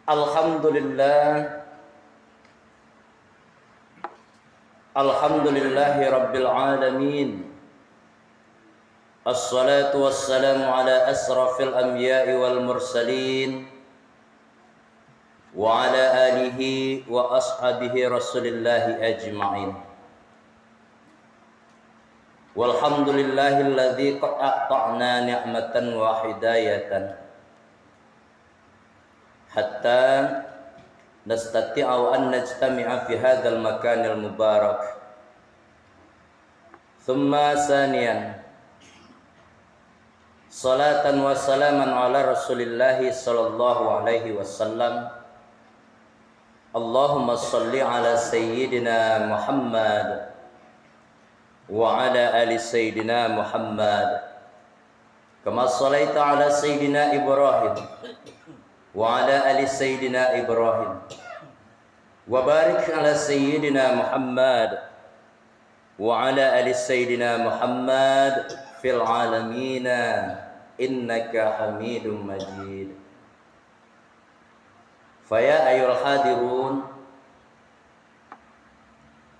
Alhamdulillah. Alhamdulillahi rabbil alamin. Assalatu wassalamu ala asrafil anbiya'i wal mursalin wa ala alihi wa ashabihi rasulillahi ajma'in. Walhamdulillahilladzi qad a'ta'na ni'matan wa hidayatan hatta nastati'u an najtami'a fi hadzal makanil mubarak. Thumma saniyan salatan wa salaman ala rasulillahi sallallahu alaihi wasallam. Allahumma salli ala sayyidina Muhammad wa ala ali sayyidina Muhammad kama sallaita ala sayyidina Ibrahim wa ala ali sayyidina Ibrahim wa barik ala sayyidina Muhammad wa ala ali sayyidina Muhammad fil alamin innaka Hamidum Majid. Faya ayyuhal hadirun,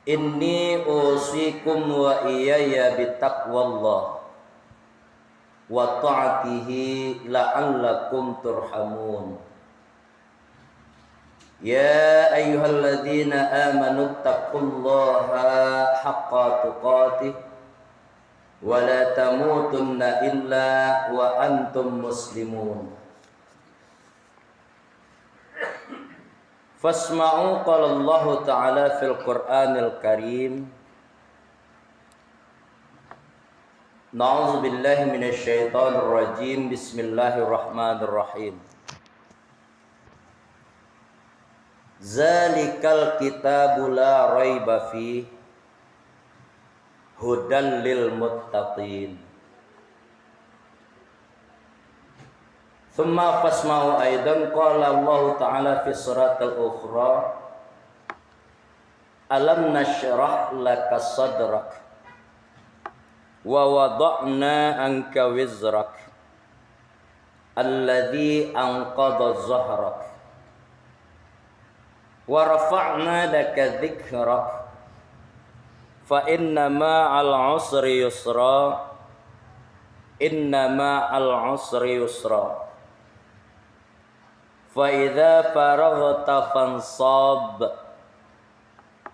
inni usikum wa iyaya bittaqwallah wa ta'atihi la'allakum turhamun. Ya ayyuhalladzina amanu taqullaha haqqa tuqatih wa la tamutunna illa wa antum muslimun. Fasma'u qala Allah ta'ala fil Qur'anil Karim. Na'udzu billahi minasy syaithanir rajim. Bismillahirrahmanirrahim. Zalikal kitabu la raiba fi hudan lil muttaqin. Thumma fasma'u aidan qala Allah ta'ala fi suratil ukhra. Alam nashrah laka sadrak wa wada'na anka wizrak alladhi anqadha zahrak wa rafa'na laka dhikrak fa inna ma'al usri yusra inna ma'al usri yusra fa idza faraghta fansab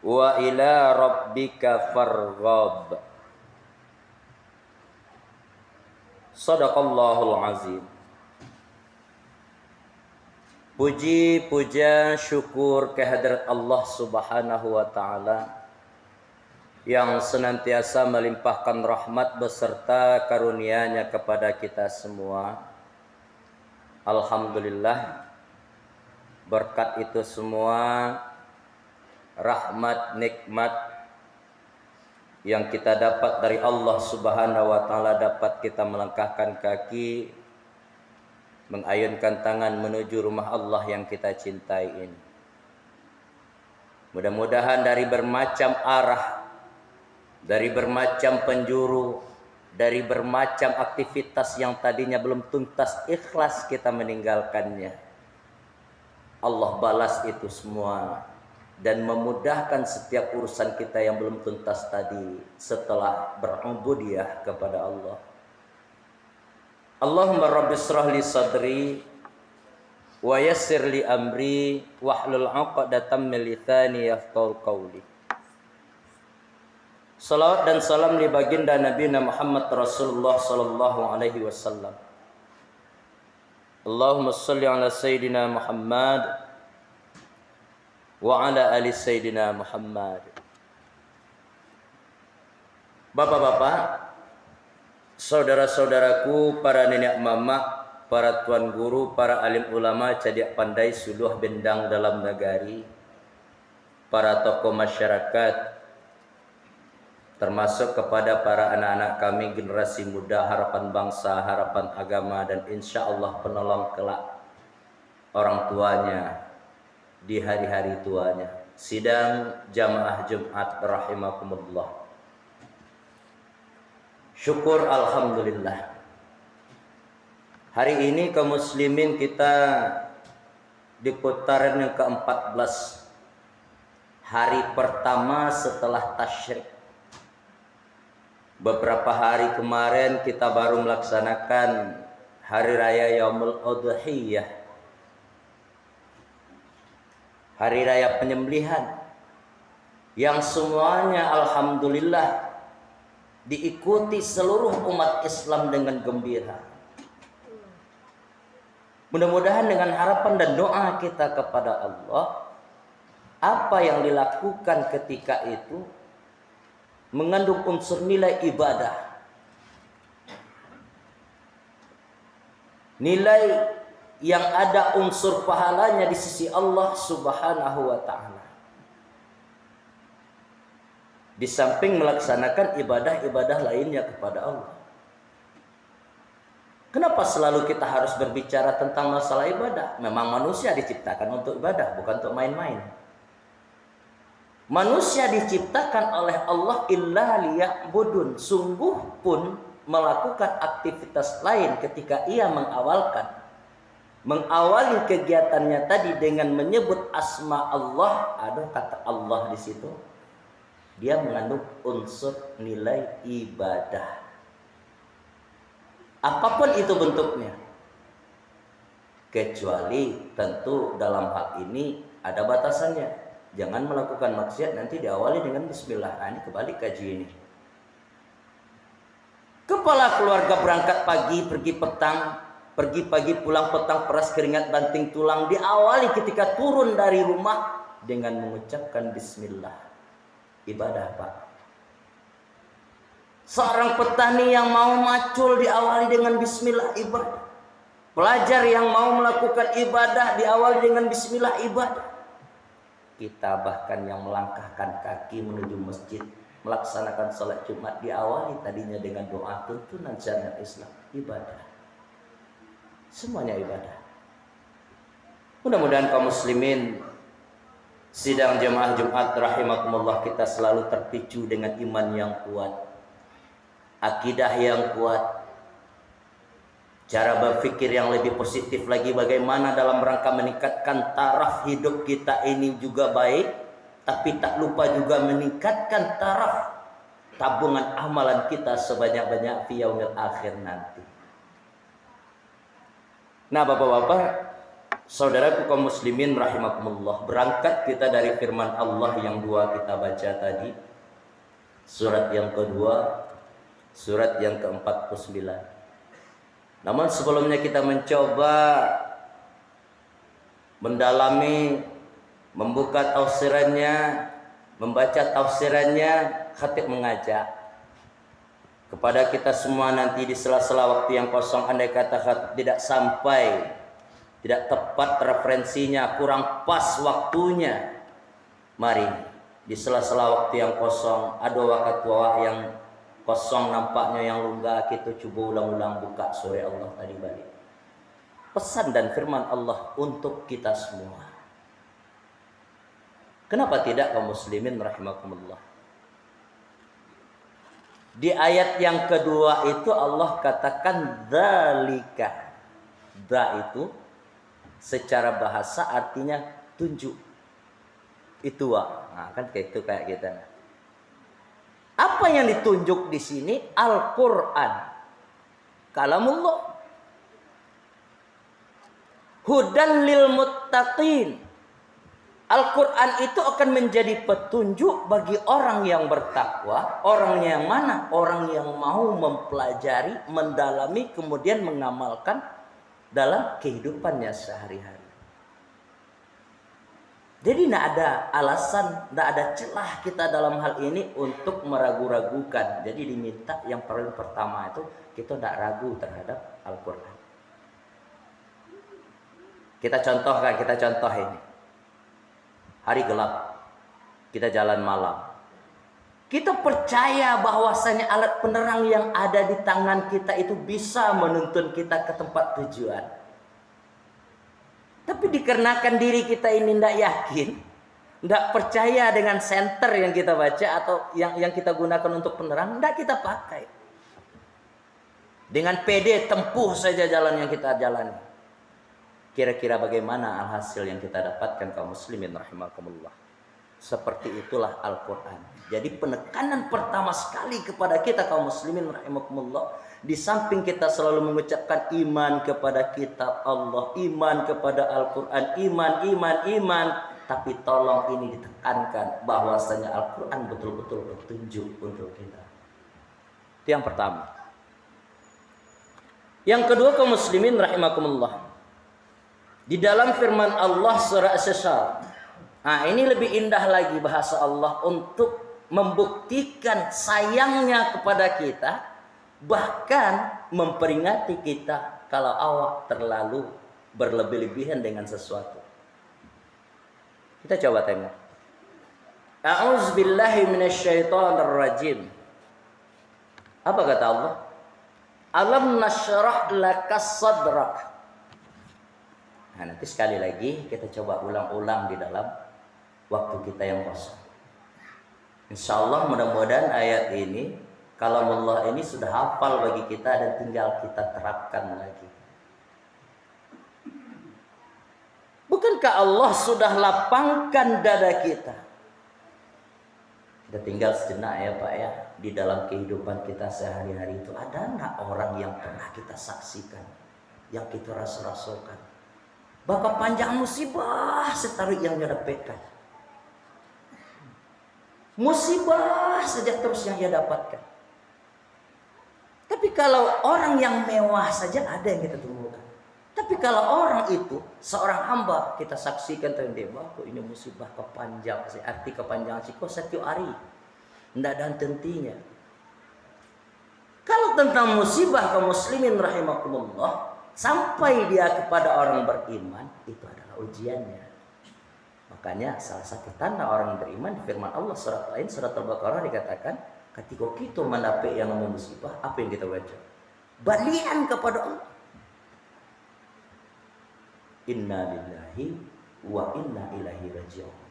wa ila rabbika farghab. Sadaqallahul azim. Puji, puja, syukur kehadirat Allah Subhanahu wa ta'ala yang senantiasa melimpahkan rahmat beserta karunia-Nya kepada kita semua. Alhamdulillah, berkat itu semua, rahmat, nikmat yang kita dapat dari Allah Subhanahu wa ta'ala, dapat kita melangkahkan kaki, mengayunkan tangan menuju rumah Allah yang kita cintai ini. Mudah-mudahan dari bermacam arah, dari bermacam penjuru, dari bermacam aktivitas yang tadinya belum tuntas, ikhlas kita meninggalkannya, Allah balas itu semua dan memudahkan setiap urusan kita yang belum tuntas tadi setelah berubudiyah kepada Allah. Allahumma rabbi shrah li sadri wa yassir li amri wahlul 'uqdatam min lisani yafqahu qawli. Salawat dan salam li baginda Nabi Muhammad Rasulullah sallallahu alaihi wasallam. Allahumma shalli ala sayyidina Muhammad wa ala ali sayyidina Muhammad. Bapak-bapak, saudara-saudaraku, para nenek mama, para tuan guru, para alim ulama, cadiak pandai suluh bendang dalam negari, para tokoh masyarakat, termasuk kepada para anak-anak kami, generasi muda, harapan bangsa, harapan agama, dan insya Allah penolong kelak orang tuanya di hari-hari tuanya. Sidang jamaah Jumat rahimakumullah. Syukur alhamdulillah. Hari ini kaum muslimin kita di putaran yang ke-14, hari pertama setelah tasyrik. Beberapa hari kemarin kita baru melaksanakan hari raya Yaumul Udhiyah, hari raya penyembelihan, yang semuanya alhamdulillah diikuti seluruh umat Islam dengan gembira. Mudah-mudahan dengan harapan dan doa kita kepada Allah, apa yang dilakukan ketika itu mengandung unsur nilai ibadah, nilai yang ada unsur pahalanya di sisi Allah Subhanahu wa ta'ala. Di samping melaksanakan ibadah-ibadah lainnya kepada Allah. Kenapa selalu kita harus berbicara tentang masalah ibadah? Memang manusia diciptakan untuk ibadah, bukan untuk main-main. Manusia diciptakan oleh Allah illa liya'budun. Sungguh pun melakukan aktivitas lain ketika ia mengawali kegiatannya tadi dengan menyebut asma Allah, ada kata Allah di situ. Dia mengandung unsur nilai ibadah. Apapun itu bentuknya. Kecuali tentu dalam hal ini ada batasannya. Jangan melakukan maksiat nanti diawali dengan bismillah. Nah, ini kebalik kaji ini. Kepala keluarga berangkat pagi, pergi petang, pergi pagi pulang petang, peras keringat banting tulang, diawali ketika turun dari rumah dengan mengucapkan bismillah. Ibadah, Pak. Seorang petani yang mau macul diawali dengan bismillah, ibadah. Pelajar yang mau melakukan ibadah diawali dengan bismillah, ibadah. Kita bahkan yang melangkahkan kaki menuju masjid, melaksanakan salat Jumat diawali tadinya dengan doa tuntunan syariat Islam, ibadah. Semuanya ibadah. Mudah-mudahan kaum muslimin sidang jemaah Jumat rahimakumullah, kita selalu terpicu dengan iman yang kuat, akidah yang kuat, cara berpikir yang lebih positif lagi, bagaimana dalam rangka meningkatkan taraf hidup kita ini juga baik, tapi tak lupa juga meningkatkan taraf tabungan amalan kita sebanyak-banyak fi yaumil akhir nanti. Nah, bapak-bapak, saudaraku kaum muslimin rahimakumullah, berangkat kita dari firman Allah yang dua kita baca tadi, surat yang kedua, surat yang ke-49. Namun sebelumnya kita mencoba mendalami, membuka tafsirannya, membaca tafsirannya, khatib mengajak kepada kita semua nanti di sela-sela waktu yang kosong, andai kata khatib tidak sampai, tidak tepat referensinya, kurang pas waktunya, mari di sela-sela waktu yang kosong, ada waktu yang kosong nampaknya yang lunggah, kita coba ulang-ulang buka surah Allah tadi balik. Pesan dan firman Allah untuk kita semua. Kenapa tidak kaum muslimin rahimakumullah? Di ayat yang kedua itu Allah katakan dzalika. Dza itu secara bahasa artinya tunjuk. Itu nah, kan kayak itu kayak kita. Apa yang ditunjuk di sini? Al-Quran, kalamullah. Hudan lil muttaqin. Al-Quran itu akan menjadi petunjuk bagi orang yang bertakwa. Orang yang mana? Orang yang mau mempelajari, mendalami, kemudian mengamalkan dalam kehidupannya sehari-hari. Jadi tidak ada alasan, tidak ada celah kita dalam hal ini untuk meragu-ragukan. Jadi diminta yang paling pertama itu kita tidak ragu terhadap Al-Quran. Kita contoh ini. Hari gelap, kita jalan malam. Kita percaya bahwasanya alat penerang yang ada di tangan kita itu bisa menuntun kita ke tempat tujuan. Tapi dikarenakan diri kita ini tidak yakin, tidak percaya dengan senter yang kita baca atau yang kita gunakan untuk penerang, tidak kita pakai. Dengan PD tempuh saja jalan yang kita jalani. Kira-kira bagaimana alhasil yang kita dapatkan kaum muslimin rahimakumullah. Seperti itulah Al-Quran. Jadi penekanan pertama sekali kepada kita kaum muslimin rahimakumullah, di samping kita selalu mengucapkan iman kepada kitab Allah, iman kepada Al-Quran, iman, tapi tolong ini ditekankan bahwasanya Al-Quran betul-betul petunjuk untuk kita. Itu yang pertama. Yang kedua kaum muslimin rahimakumullah, di dalam firman Allah surah As-Sasyar, nah ini lebih indah lagi bahasa Allah untuk membuktikan sayangnya kepada kita, bahkan memperingati kita kalau awak terlalu berlebih-lebihan dengan sesuatu. Kita coba tengok. A'udzubillahi minasyaitonirrajim. Apa kata Allah? Alam nashrah laka sadrak. Nah, nanti sekali lagi kita coba ulang-ulang di dalam waktu kita yang kosong. Insya Allah mudah-mudahan ayat ini, kalam Allah ini sudah hafal bagi kita dan tinggal kita terapkan lagi. Bukankah Allah sudah lapangkan dada kita? Kita tinggal sejenak ya Pak ya, di dalam kehidupan kita sehari-hari itu ada nggak orang yang pernah kita saksikan, yang kita rasakan? Bapak panjang musibah setarik yang dia dapatkan. Musibah saja terus yang dia dapatkan. Tapi kalau orang yang mewah saja ada yang kita temukan. Tapi kalau orang itu seorang hamba kita saksikan tentang kok ini musibah kepanjang, arti kepanjangan sih kok setiap hari. Tidak ada hentinya. Kalau tentang musibah kaum muslimin rahimakumullah, sampai dia kepada orang beriman, itu adalah ujiannya. Makanya salah satu tanda orang beriman, firman Allah surat lain, surat Al-Baqarah dikatakan, ketika kita mendapat yang musibah, apa yang kita baca? Balian kepada Allah. Inna lillahi wa inna ilaihi raji'un.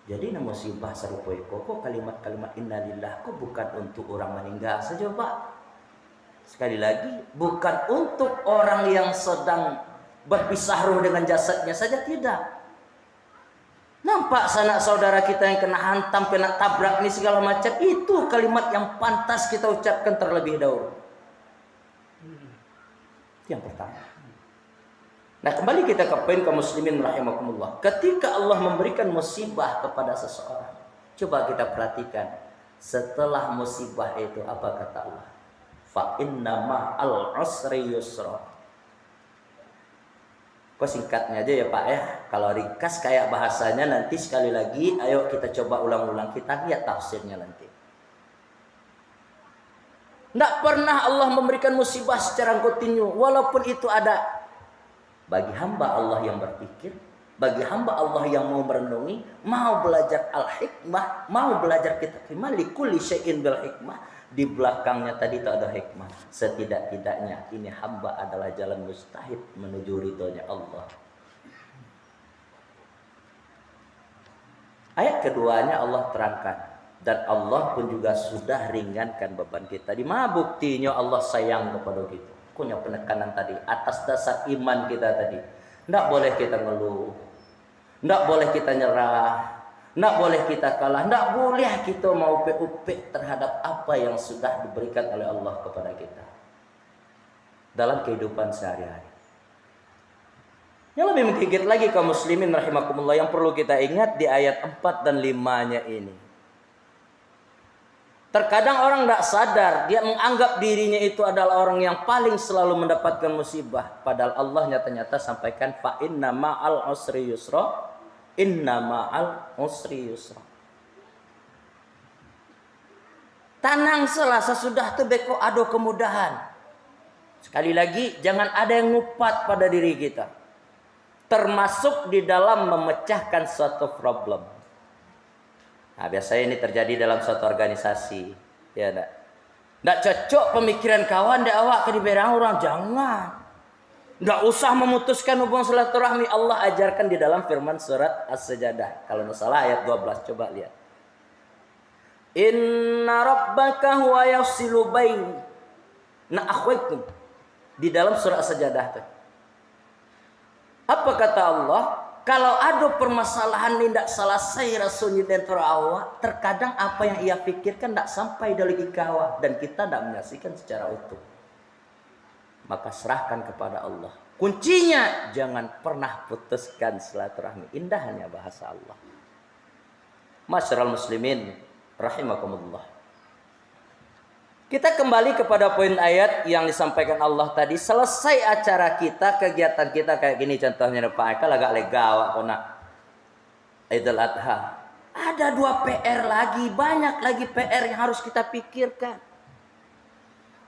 Jadi musibah serupa kok kalimat-kalimat inna lillah kok bukan untuk orang meninggal saja Pak. Sekali lagi, bukan untuk orang yang sedang berpisah ruh dengan jasadnya saja, tidak. Nampak sanak saudara kita yang kena hantam, kena tabrak ini segala macam, itu kalimat yang pantas kita ucapkan terlebih dahulu. Itu yang pertama. Nah, kembali kita ke poin kaum muslimin rahimakumullah. Ketika Allah memberikan musibah kepada seseorang, coba kita perhatikan setelah musibah itu apa kata Allah? Fa inna ma'al usri yusra. Kok singkatnya aja ya Pak ya. Kalau ringkas kayak bahasanya nanti sekali lagi ayo kita coba ulang-ulang, kita lihat tafsirnya nanti. Tidak pernah Allah memberikan musibah secara kontinu, walaupun itu ada. Bagi hamba Allah yang berpikir, bagi hamba Allah yang mau merenungi, mau belajar al-hikmah, mau belajar kitab hikmah, likulli syai'in bil hikmah. Di belakangnya tadi itu ada hikmah. Setidak-tidaknya ini hamba adalah jalan mustahid menuju ridhonya Allah. Ayat keduanya Allah terangkan, dan Allah pun juga sudah ringankan beban kita. Di mana buktinya Allah sayang kepada kita? Punya penekanan tadi atas dasar iman kita tadi. Tidak boleh kita ngeluh, tidak boleh kita nyerah, tidak boleh kita kalah, tidak boleh kita mau upek-upek terhadap apa yang sudah diberikan oleh Allah kepada kita dalam kehidupan sehari-hari. Yang lebih menggigit lagi kaum muslimin rahimakumullah, yang perlu kita ingat di ayat 4 dan 5-nya ini. Terkadang orang tidak sadar, dia menganggap dirinya itu adalah orang yang paling selalu mendapatkan musibah. Padahal Allah nyata-nyata sampaikan, fa inna ma'al usri yusra, inna ma'al usri yusra. Tanang selasa sudah tebeko ado kemudahan. Sekali lagi, jangan ada yang ngupat pada diri kita. Termasuk di dalam memecahkan suatu problem. Nah, biasanya ini terjadi dalam suatu organisasi, ya enggak? Enggak cocok pemikiran kawan dek awak ke diberang orang, jangan. Enggak usah memutuskan hubungan silaturahmi. Allah ajarkan di dalam firman surat As-Sajdah. Kalau enggak salah ayat 12, coba lihat. Inna rabbaka huwa yafsilu baina akhwaykum. Di dalam surat As-Sajdah tuh. Apa kata Allah? Kalau ada permasalahan ini tidak selesai rasulnya dan terawak, terkadang apa yang ia pikirkan tidak sampai dari ikawa dan kita tidak menyaksikan secara utuh. Maka serahkan kepada Allah. Kuncinya jangan pernah putuskan silaturahmi. Indahnya bahasa Allah. Masyarul muslimin rahimakumullah. Kita kembali kepada poin ayat yang disampaikan Allah tadi. Selesai acara kita, kegiatan kita kayak gini contohnya Pak Eka agak lega kena Idul Adha. Ada 2 PR lagi, banyak lagi PR yang harus kita pikirkan.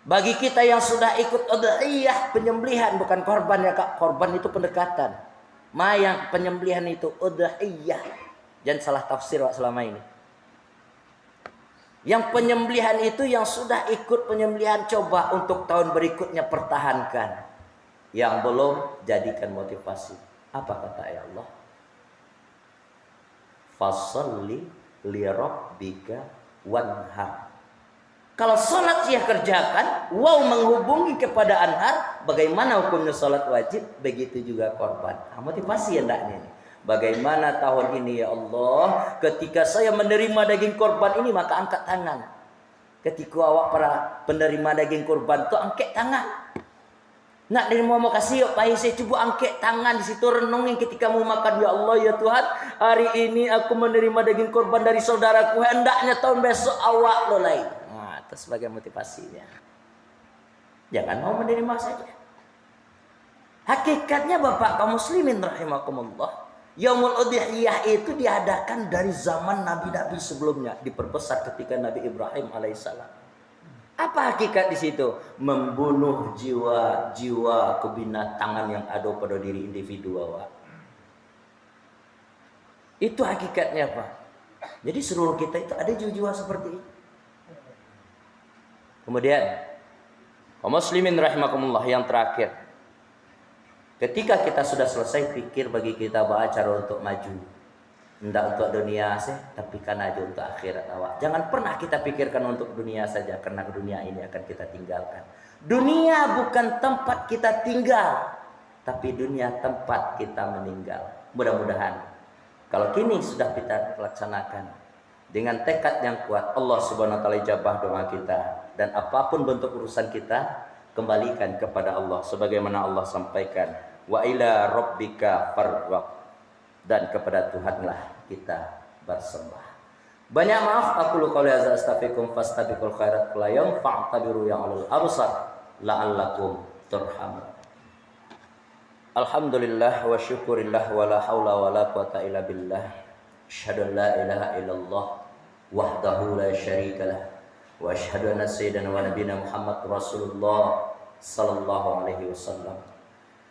Bagi kita yang sudah ikut udhiyah, penyembelihan bukan korban ya Kak. Korban itu pendekatan. Yang penyembelihan itu udhiyah. Jangan salah tafsir Pak selama ini. Yang penyembelihan itu yang sudah ikut penyembelihan, coba untuk tahun berikutnya pertahankan. Yang belum, jadikan motivasi. Apa kata Allah? Fasalli li rabbika wanhar. Kalau sholat dia kerjakan, menghubungi kepada anhar, bagaimana hukumnya sholat wajib, begitu juga korban. Motivasi ya ndaknya ini. Bagaimana tahun ini ya Allah, ketika saya menerima daging korban ini, maka angkat tangan. Ketika awak para penerima daging korban itu angkat tangan. Nak dari mau kasih yuk Pak, saya coba angkat tangan di situ, renungin ketika mau makan. Ya Allah ya Tuhan, hari ini aku menerima daging korban dari saudaraku, hendaknya tahun besok awak lo lain. Nah, itu sebagai motivasinya. Jangan mau menerima saja. Hakikatnya Bapak kaum muslimin rahimakumullah, Yaumul Udhiyah itu diadakan dari zaman nabi-nabi sebelumnya, diperbesar ketika Nabi Ibrahim alaihissalam. Apa hakikat di situ? Membunuh jiwa-jiwa kebinatangan yang ada pada diri individu awak. Itu hakikatnya Pak. Jadi seluruh kita itu ada jiwa-jiwa seperti itu. Kemudian, kaum muslimin rahimakumullah, yang terakhir. Ketika kita sudah selesai pikir bagi kita bahwa cara untuk maju, tidak untuk dunia sih, tapi kan aja untuk akhirat awak. Jangan pernah kita pikirkan untuk dunia saja, karena dunia ini akan kita tinggalkan. Dunia bukan tempat kita tinggal, tapi dunia tempat kita meninggal. Mudah-mudahan kalau kini sudah kita laksanakan dengan tekad yang kuat, Allah Subhanahu wa taala ijabah doa kita, dan apapun bentuk urusan kita, kembalikan kepada Allah sebagaimana Allah sampaikan, wa ila rabbika farghab, dan kepada Tuhanlah kita bersembah. Banyak maaf, aku qouli hadza astaghfirukum fastabiqul khairat la yanfa'tabiru ya ulul absar la'allakum turhamun. Alhamdulillah wa syukurillah wa la haula wa la quwata illa billah. Asyhadu an la ilaha illallah wahdahu la syarikalah. Wa asyhadu anna sayyidana wa nabiyana Muhammad Rasulullah sallallahu alaihi wasallam.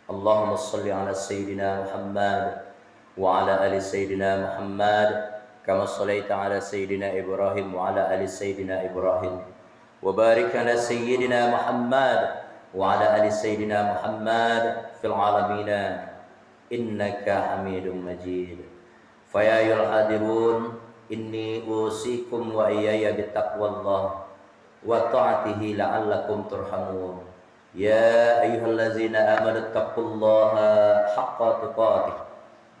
Allahumma shalli ala sayyidina Muhammad wa ala ali sayyidina Muhammad kama shallaita ala sayyidina Ibrahim wa ala ali sayyidina Ibrahim wa barik ala sayyidina Muhammad wa ala ali sayyidina Muhammad fil alamin innaka Hamidum Majid. Fa ya ayyuhal hadirun, inni usikum wa iyaya bittaqwallah wa ta'atihi la'allakum turhamun. Ya ayyuhallazina amanu taqullaha haqqa tuqatih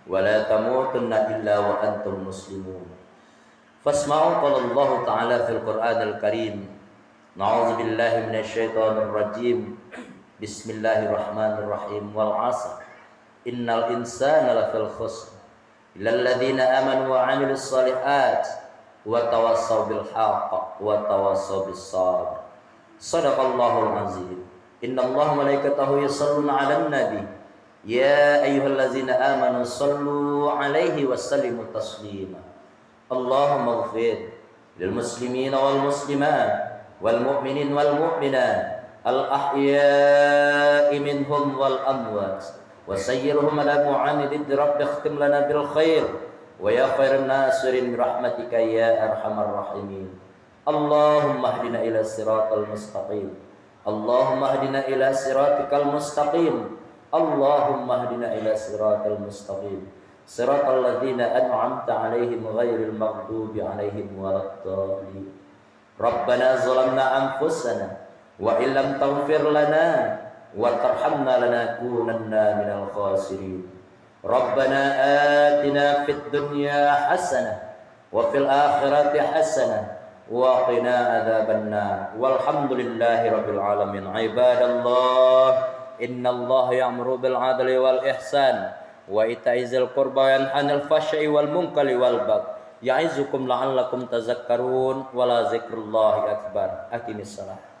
wa la tamutunna illa wa antum muslimun. Fasma'u qala Allah ta'ala fil Qur'anil Karim. Na'udzu billahi minasyaitonir rajim. Bismillahirrahmanirrahim. Wal 'asr. Innal insana lafil khusr illal ladzina amanu wa 'amilus shalihat wa tawassaw bil haqq wa tawassaw bis sabr. Shadaqallahul azim. Innallaha malaikatahu yusholluna 'alan nabi. Ya ayyuhallazina amanu shallu 'alaihi wa sallimu taslima. Allahumma ighfir lil muslimina wal muslimat wal mu'minin wal mu'minat al ahya'i minhum wal amwat. وسيرهم على معاند رب اختم لنا بالخير ويا خير الناصرين برحمتك يا أرحم الراحمين. اللهم اهدنا إلى الصراط المستقيم. اللهم اهدنا إلى صراطك المستقيم. اللهم اهدنا إلى صراط المستقيم صراط الذين أنعمت عليهم غير المغضوب عليهم ولا الضالين. ربنا ظلمنا أنفسنا وإن لم تغفر لنا wa tarhamna lanakunanna minal khasirin. Rabbana atina fid dunya hasanah wa fil akhirati hasanah wa qina adzabannar. Walhamdulillahi rabbil alamin. Ibadallah, innallaha ya'muru bil 'adli wal ihsan wa ita'i dzil qurba wa yanha 'anil fahsya'i wal munkari wal baghi ya'izukum la'allakum tadhakkarun. Wa la dzikrullahi akbar. Aqimissalah.